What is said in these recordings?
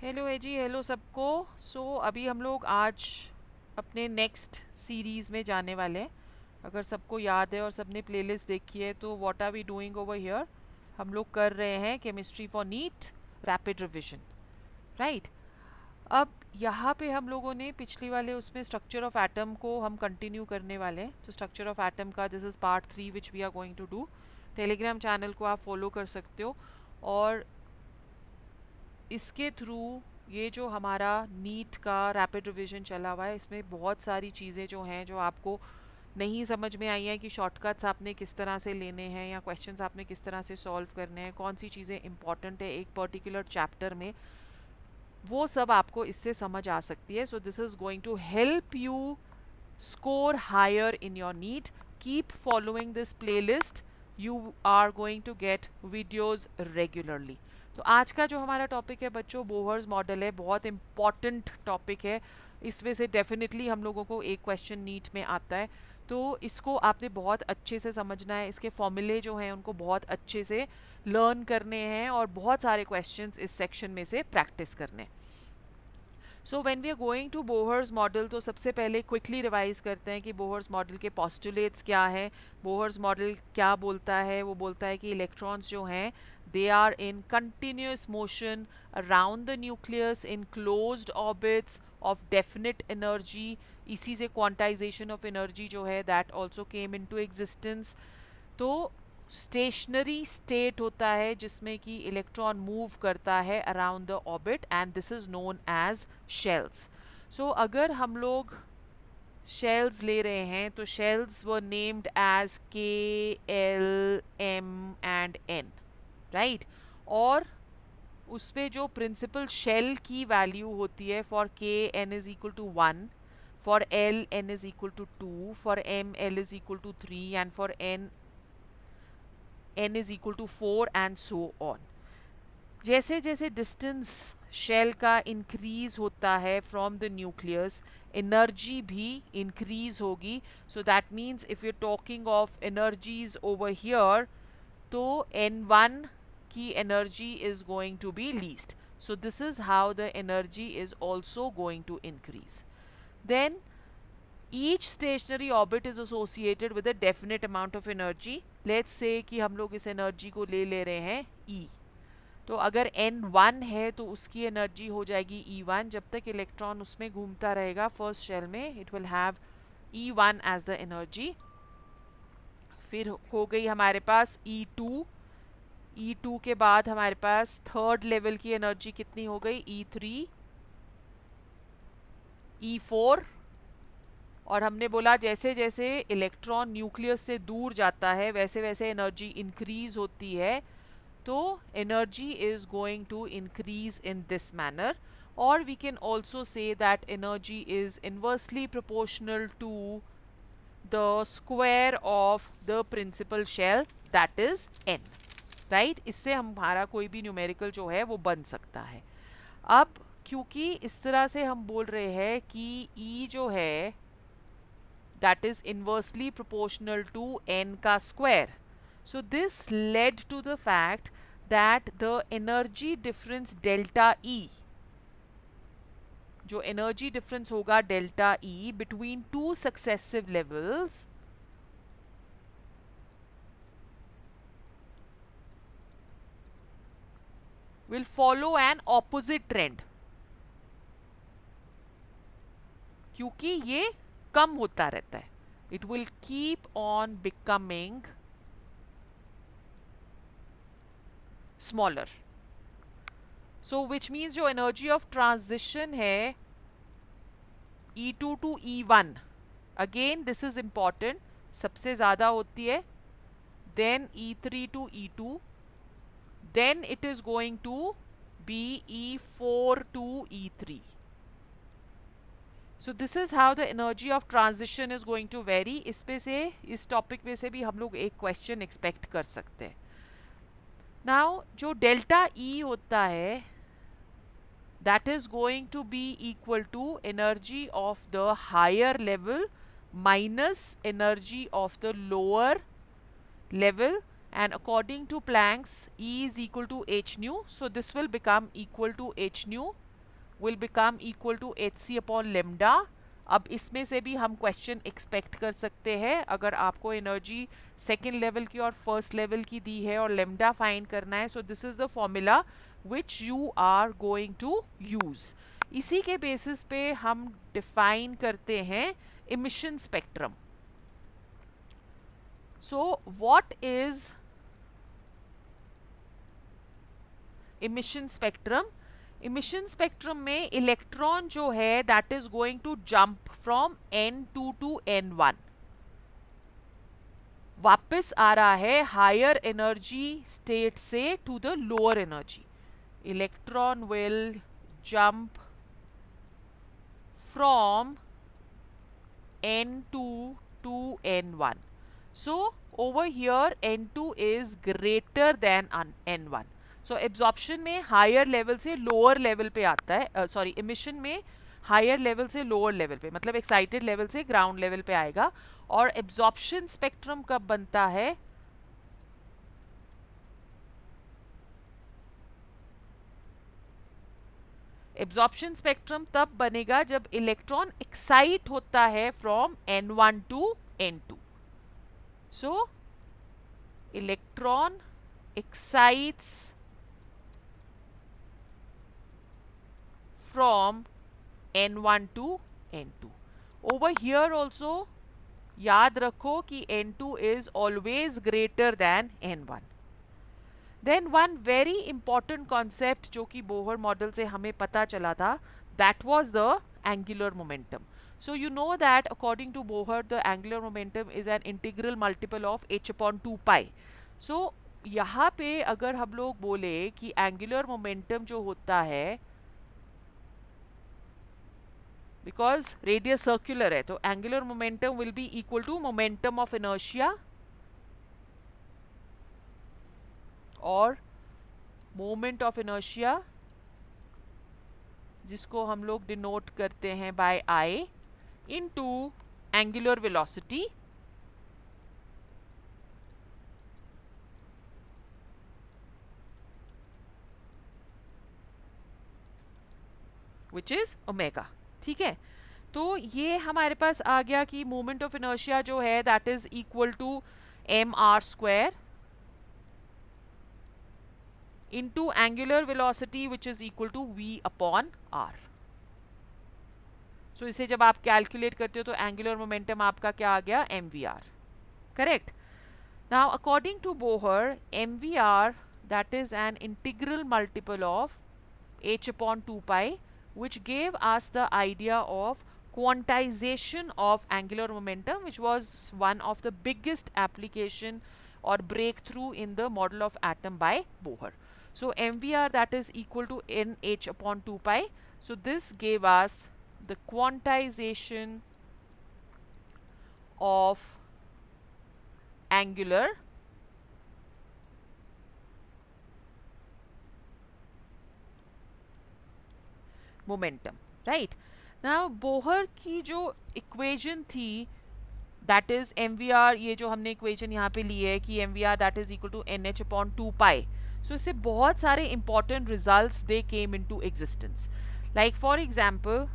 Hello जी, hello सबको। अभी हम लोग आज अपने नेक्स्ट सीरीज़ में जाने वाले हैं। अगर सबको याद है और सबने प्लेलिस्ट देखी है तो what are we doing over here, हम लोग कर रहे हैं chemistry for NEET rapid revision, right. अब यहाँ पे हम लोगों ने पिछली वाले उसमें स्ट्रक्चर ऑफ एटम को हम कंटिन्यू करने वाले हैं। तो स्ट्रक्चर ऑफ एटम का this is part 3 which we are going to do. Telegram channel को आप फॉलो कर सकते हो और इसके थ्रू ये जो हमारा नीट का रैपिड रिवीजन चला हुआ है, इसमें बहुत सारी चीज़ें जो हैं जो आपको नहीं समझ में आई हैं कि शॉर्टकट्स आपने किस तरह से लेने हैं या क्वेश्चंस आपने किस तरह से सॉल्व करने हैं, कौन सी चीज़ें इंपॉर्टेंट है एक पर्टिकुलर चैप्टर में, वो सब आपको इससे समझ आ सकती है। So this is going to help you score higher in your NEET. Keep following this playlist. You are going to get videos regularly. तो आज का जो हमारा टॉपिक है बच्चों, बोहर्स मॉडल है। बहुत इम्पॉर्टेंट टॉपिक है, इसमें से डेफिनेटली हम लोगों को एक क्वेश्चन नीट में आता है। तो इसको आपने बहुत अच्छे से समझना है, इसके फॉर्मूले जो हैं उनको बहुत अच्छे से लर्न करने हैं और बहुत सारे क्वेश्चंस इस सेक्शन में से प्रैक्टिस करने हैं। So when we are going to Bohr's model, तो सबसे पहले क्विकली रिवाइज करते हैं कि बोहर्स मॉडल के पोस्टुलेट्स क्या है। बोहर्स मॉडल क्या बोलता है? वो बोलता है कि इलेक्ट्रॉन्स जो हैं they are in continuous motion around the nucleus in closed orbits of definite energy. इसी से क्वांटाइजेशन ऑफ एनर्जी जो है that also came into existence. तो स्टेशनरी स्टेट होता है जिसमें कि इलेक्ट्रॉन मूव करता है around the orbit and this is known as shells. So अगर हम लोग शेल्स ले रहे हैं तो shells were named as K, L, M and N, right. और उस पे जो प्रिंसिपल शेल की वैल्यू होती है, for K n is equal to 1, for L n is equal to 2, for M l is equal to 3 and for N n is equal to 4 and so on. जैसे जैसे distance shell का increase होता है from the nucleus, energy भी increase होगी। So that means if you talking of energies over here, तो n1 की energy is going to be least. So this is how the energy is also going to increase. Then each stationary orbit is associated with a definite amount of energy. Let's say कि हम लोग इस energy को ले रहे हैं E। तो अगर n1 है तो उसकी एनर्जी हो जाएगी E1। जब तक इलेक्ट्रॉन उसमें घूमता रहेगा फर्स्ट शेल में, it will have E1 as the energy. फिर हो गई हमारे पास E2। E2 के बाद हमारे पास थर्ड लेवल की एनर्जी कितनी हो गई? E3, E4। और हमने बोला जैसे जैसे इलेक्ट्रॉन न्यूक्लियस से दूर जाता है वैसे वैसे एनर्जी इंक्रीज होती है। तो energy is going to increase in this manner. और we can also say that energy is inversely proportional to the square of the principal shell, that is n, right. इससे हमारा कोई भी न्यूमेरिकल जो है वो बन सकता है। अब क्योंकि इस तरह से हम बोल रहे हैं कि ई जो है that is inversely proportional to n ka square. So this led to the fact that the energy difference delta E, जो energy difference होगा delta E between two successive levels, will follow an opposite trend, क्योंकि ये कम होता रहता है। It will keep on becoming smaller. So which means जो energy of transition है E2 to E1, again this is important, सबसे ज़्यादा होती है। then E3 to E2, then it is going to be E4 to E3. So this is how the energy of transition is going to vary. इस पे से, इस topic पे से भी हम लोग एक क्वेश्चन एक्सपेक्ट कर सकते हैं। नाउ जो डेल्टा E होता है that is going to be equal to energy of the higher level minus energy of the lower level, and according to Planck's E is equal to h nu, so this will become equal to h nu will become equal to h c upon lambda. अब इसमें से भी हम question expect कर सकते हैं अगर आपको एनर्जी सेकेंड लेवल की और फर्स्ट लेवल की दी है और लेमडा फाइंड करना है। So this is the formula which you are going to use. इसी के बेसिस पे हम डिफाइन करते हैं emission spectrum. So what is emission spectrum? Emission spectrum में इलेक्ट्रॉन जो है that is going to jump from N2 to N1, वापस आ रहा है हायर एनर्जी स्टेट से to the lower energy. Electron will jump from N2 to N1. So over here N2 is greater than N1. So absorption में higher level से lower level पे आता है, सॉरी इमिशन में हायर लेवल से lower level पे, मतलब excited level से ग्राउंड लेवल पे आएगा। और एब्जॉर्प्शन स्पेक्ट्रम कब बनता है? एब्जॉर्प्शन स्पेक्ट्रम तब बनेगा जब इलेक्ट्रॉन एक्साइट होता है from N1 to N2। So electron excites from N1 to N2। Over here also याद रखो कि N2 is always greater than N1। Then one very important concept जो कि बोहर मॉडल से हमें पता चला था, that was the angular momentum. So you know that according to Bohr the angular momentum is an integral multiple of h upon 2 pi. So यहाँ पे अगर हम लोग बोले कि एंगुलर मोमेंटम जो होता है, बिकॉज रेडियस सर्कुलर है, तो angular momentum will be equal to momentum of inertia और मोमेंट ऑफ इनर्शिया, जिसको हम लोग डिनोट करते हैं by I, into angular velocity which is omega। ठीक है, तो ये हमारे पास आ गया कि मोमेंट ऑफ इनर्शिया जो है that is equal to mr² into angular velocity which is equal to v upon r। सो इसे जब आप कैलकुलेट करते हो तो एंगुलर मोमेंटम आपका क्या आ गया? mvr। Correct. Now according to Bohr mvr that is an integral multiple of h upon 2 pi, which gave us the idea of quantization of angular momentum, which was one of the biggest application or breakthrough in the model of atom by Bohr. So mvr that is equal to nh upon 2 pi. So this gave us the quantization of angular momentum, right? Now Bohr की जो equation थी that is mvr, ये जो हमने equation यहाँ पे ली है कि mvr that is equal to nh upon 2 pi. So इससे बहुत सारे important results they came into existence. Like for example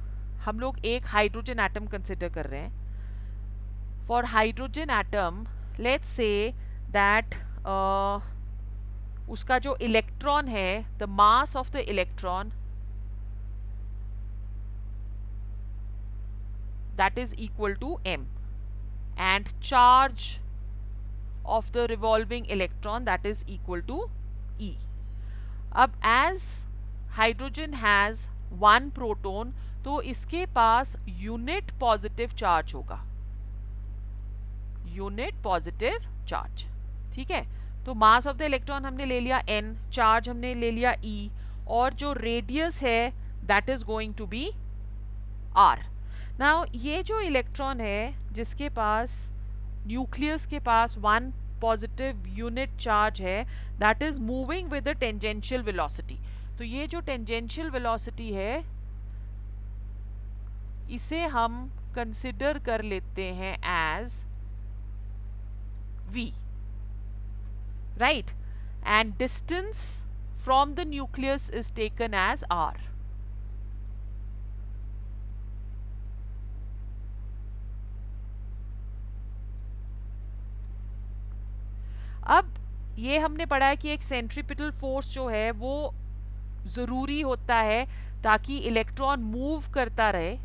हम लोग एक हाइड्रोजन एटम कंसिडर कर रहे हैं। For hydrogen atom let's say that उसका जो इलेक्ट्रॉन है, the mass of the electron that is equal to m, and charge of the revolving electron that is equal to E. अब as hydrogen has one proton, तो इसके पास unit positive charge होगा, unit positive charge. ठीक है, तो मास of the electron हमने ले लिया n, चार्ज हमने ले लिया E, और जो रेडियस है that is going to be r। Now ये जो इलेक्ट्रॉन है जिसके पास न्यूक्लियस के पास वन पॉजिटिव यूनिट चार्ज है, that is moving with the tangential velocity. तो ये जो टेंजेंशियल वेलोसिटी है इसे हम कंसिडर कर लेते हैं as v, right, and distance from the nucleus is taken as r। ये हमने पढ़ा है कि एक सेंट्रीपिटल फोर्स जो है वो ज़रूरी होता है ताकि इलेक्ट्रॉन मूव करता रहे,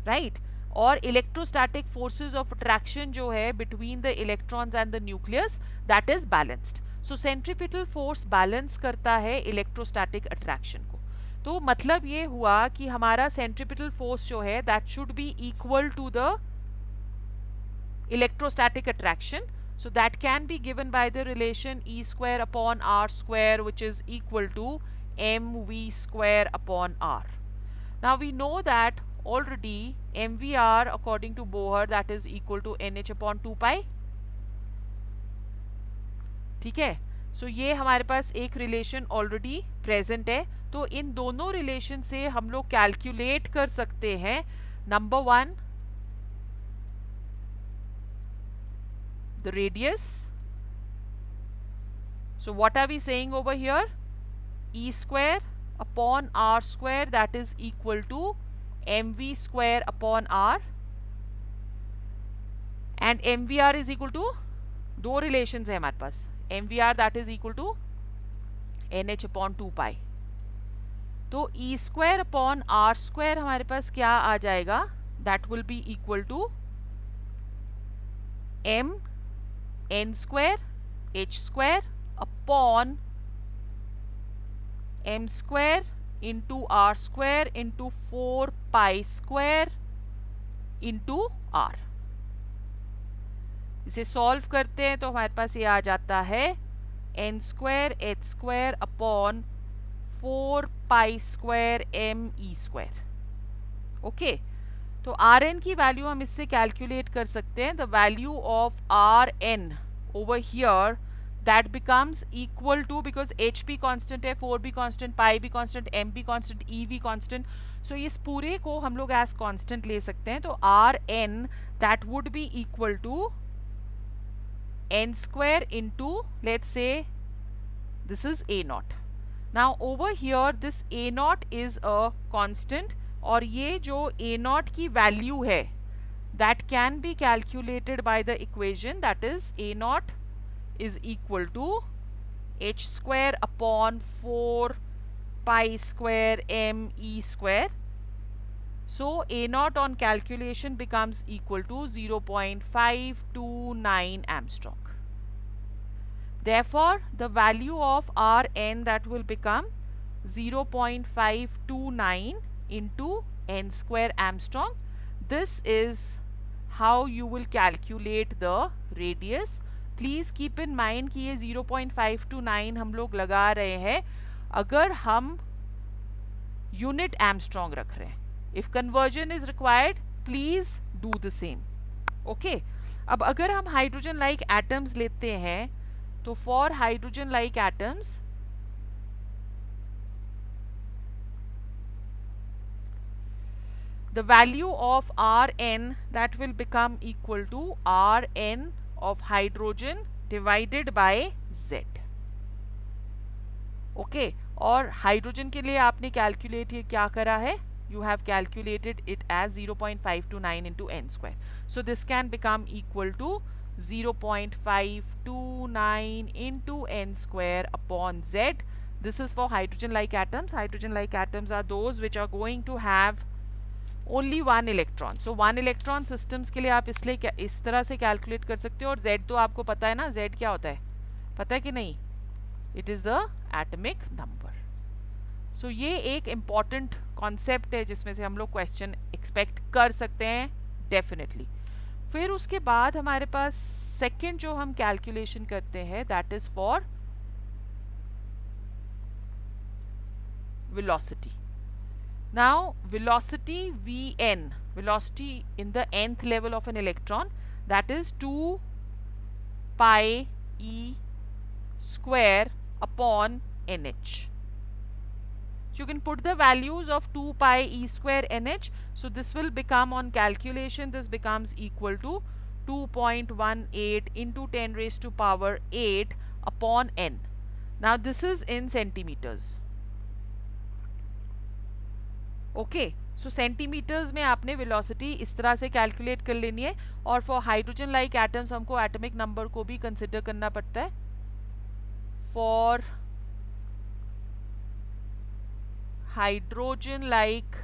राइट और इलेक्ट्रोस्टैटिक फोर्सेस ऑफ अट्रैक्शन जो है between the electrons and the nucleus that is balanced. So centripetal force balance करता है इलेक्ट्रोस्टैटिक अट्रैक्शन को. तो मतलब ये हुआ कि हमारा सेंट्रीपिटल फोर्स जो है that should be equal to the electrostatic attraction. So that can be given by the relation E square upon R square, which is equal to mv square upon R. Now we know that already mvr according to Bohr that is equal to nh upon 2 pi. ठीक है. सो ये हमारे पास एक relation already present है. तो इन दोनों relation से हम लोग कैलकुलेट कर सकते हैं number one the radius. So what are we saying over here? E square upon R square that is equal to mv square upon R, and mvr is equal to दो relations है हमारे पास. mvr that is equal to nh upon 2 pi. तो E square upon R square हमारे पास क्या आ जाएगा? That will be equal to m n square h square upon m square into r square into 4 pi square into r. इसे solve करते हैं तो हमारे पास ये आ जाता है n square h square upon 4 pi square m e square. Okay तो r n की वैल्यू हम इससे कैलकुलेट कर सकते हैं. The value of r n over here that becomes equal to, because h p constant है, 4 भी कॉन्स्टेंट, पाई भी कॉन्स्टेंट, एम भी कॉन्स्टेंट, ई भी कॉन्स्टेंट. सो इस पूरे को हम लोग एज कॉन्स्टेंट ले सकते हैं. तो r n that would be equal to n square into let's say this is a naught. Now over here this a naught is a constant और ये जो ए नॉट की वैल्यू है that can be calculated by the equation that is a naught is equal to h square upon 4 pi square m e square. So a naught on calculation becomes equal to 0.529 angstrom. Therefore, the value of Rn that will become 0.529 into n square Armstrong. This is how you will calculate the radius. Please keep in mind कि ये 0.529 हम लोग लगा रहे हैं अगर हम unit Armstrong रख रहे हैं. If conversion is required, please do the same. Okay. अब अगर हम hydrogen like atoms लेते हैं तो for hydrogen like atoms the value of Rn that will become equal to Rn of hydrogen divided by Z. Okay. और hydrogen के लिए आपने कैलकुलेट ये क्या करा है? You have calculated it as 0.529 into n square. So this can become equal to 0.529 into n square upon Z. This is for hydrogen like atoms. Hydrogen like atoms are those which are going to have only one electron. So one electron systems के लिए आप इसलिए इस तरह से calculate कर सकते हो. और Z तो आपको पता है ना, Z क्या होता है, पता है कि नहीं? It is the atomic number. So ये एक important concept है जिसमें से हम लोग क्वेश्चन एक्सपेक्ट कर सकते हैं डेफिनेटली. फिर उसके बाद हमारे पास सेकंड जो हम कैलकुलेशन करते हैं that is for velocity. Now velocity Vn, velocity in the nth level of an electron, that is 2 pi e square upon nh. So you can put the values of 2 pi e square nh. So this will become on calculation, this becomes equal to 2.18 into 10 raised to power 8 upon n. Now this is in centimeters. Okay, so centimeters में आपने velocity इस तरह से calculate कर लेनी है। और for hydrogen like atoms हमको एटॉमिक नंबर को भी कंसिडर करना पड़ता है। For hydrogen like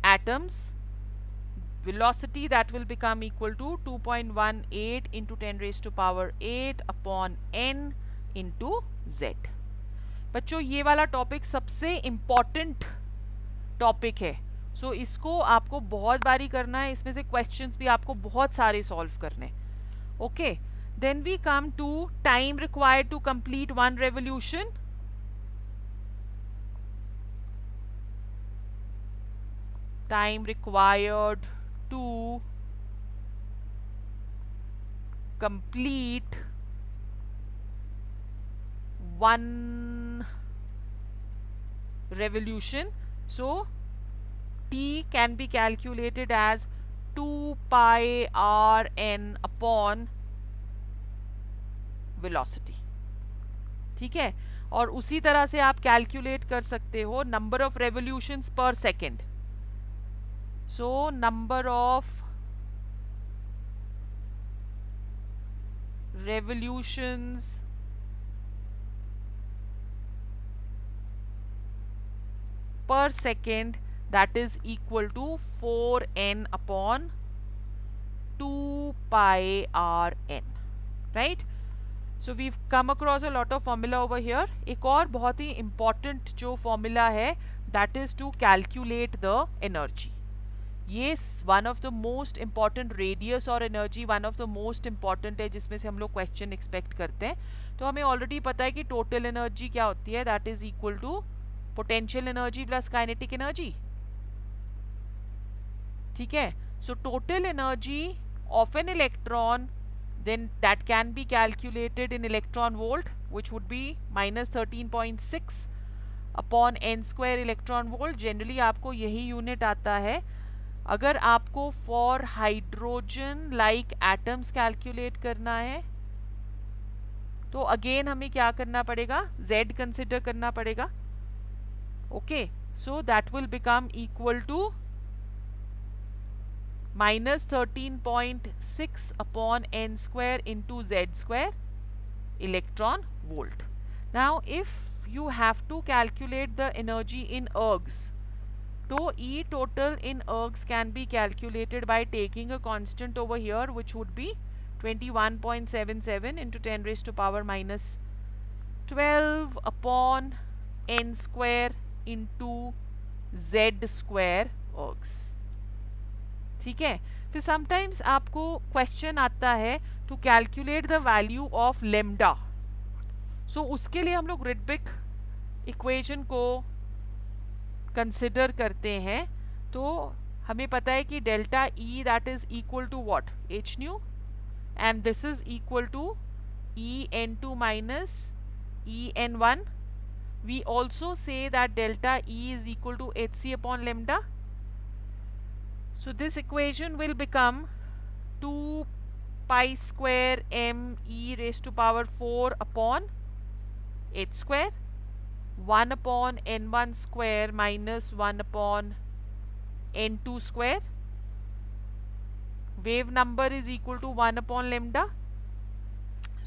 atoms, velocity that will become equal to 2.18 into 10 raised to power 8 upon n into z। बच्चों ये वाला टॉपिक सबसे इम्पॉर्टेंट टॉपिक है। सो इसको आपको बहुत बारी करना है, इसमें से क्वेश्चंस भी आपको बहुत सारे सॉल्व करने। Okay, then we come to time required to complete one revolution. Time required to complete one revolution. So T can be calculated as 2 pi r n upon velocity। ठीक है, और उसी तरह से आप कैलकुलेट कर सकते हो नंबर ऑफ रेवोल्यूशंस पर second. So number of revolutions per second, that is equal to 4n upon 2 pi r n, right? So we've come across a lot of formula over here। एक और बहुत ही important जो formula है, that is to calculate the energy। ये one of the most important, radius और energy one of the most important है जिसमें से हम लोग क्वेश्चन एक्सपेक्ट करते हैं। तो हमें ऑलरेडी पता है कि टोटल एनर्जी क्या होती है, that is equal to potential energy plus kinetic energy. ठीक है, so total energy of an electron then that can be calculated in electron volt, which would be minus 13.6 upon n square electron volt। Generally आपको यही unit आता है। अगर आपको for hydrogen like atoms calculate करना है तो अगेन हमें क्या करना पड़ेगा, z कंसिडर करना पड़ेगा। Okay, so that will become equal to minus 13.6 upon n square into z square electron volt। Now if you have to calculate the energy in ergs, so E total in ergs can be calculated by taking a constant over here, which would be 21.77 into 10 raised to power minus 12 upon n square into z square ergs। ठीक है, फिर sometimes आपको question आता है to calculate the value of lambda. So उसके लिए हम लोग रिडबिक इक्वेशन को कंसिडर करते हैं। तो हमें पता है कि delta E that is equal to what, h nu, and this is equal to E n two minus E n one. We also say that delta E is equal to h c upon lambda. So this equation will become 2 pi square m e raised to power 4 upon h square, 1 upon n1 square minus 1 upon n2 square। Wave number is equal to 1 upon lambda,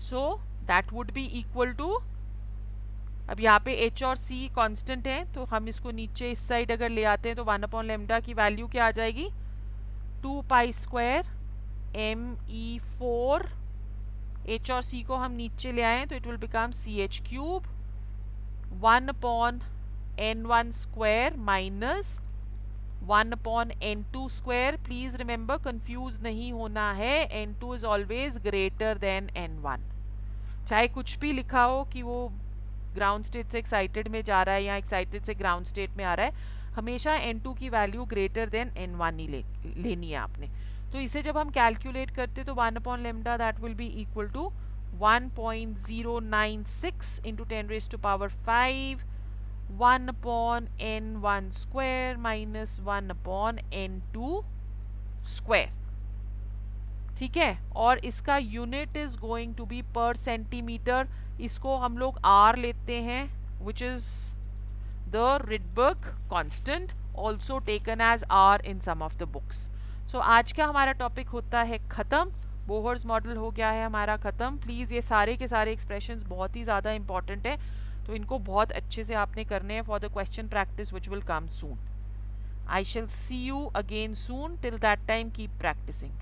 so that would be equal to, अब यहाँ पे h और c constant है तो हम इसको नीचे इस साइड अगर ले आते हैं तो 1 अपॉन लेमडा की वैल्यू क्या आ जाएगी, 2 pi square m e 4, h और c को हम नीचे ले आए तो it will become C H cube 1 upon n1 square minus 1 upon n2 square. Please remember confuse नहीं होना है, n2 is always greater than n1। चाहे कुछ भी लिखा हो कि वो ग्राउंड स्टेट से एक्साइटेड में जा रहा है या एक्साइटेड से ग्राउंड स्टेट में आ रहा है, हमेशा n2 की वैल्यू ग्रेटर देन n1 ही लेनी है आपने। तो इसे जब हम कैलकुलेट करते तो 1 upon lambda that will be equal to 1.096 into 10 raise to power 5, 1 upon n1 square minus 1 upon n2 square. ठीक है, और इसका unit is going to be per centimetre. इसको हम लोग आर लेते हैं, which is the Rydberg constant, also taken as R in some of the books. So आज का हमारा टॉपिक होता है ख़त्म. बोहर्स मॉडल हो गया है हमारा ख़त्म. प्लीज़ ये सारे के सारे एक्सप्रेशंस बहुत ही ज़्यादा इंपॉर्टेंट है, तो इनको बहुत अच्छे से आपने करने हैं for the question practice which will come soon. I shall see you again soon. Till that time, keep practicing.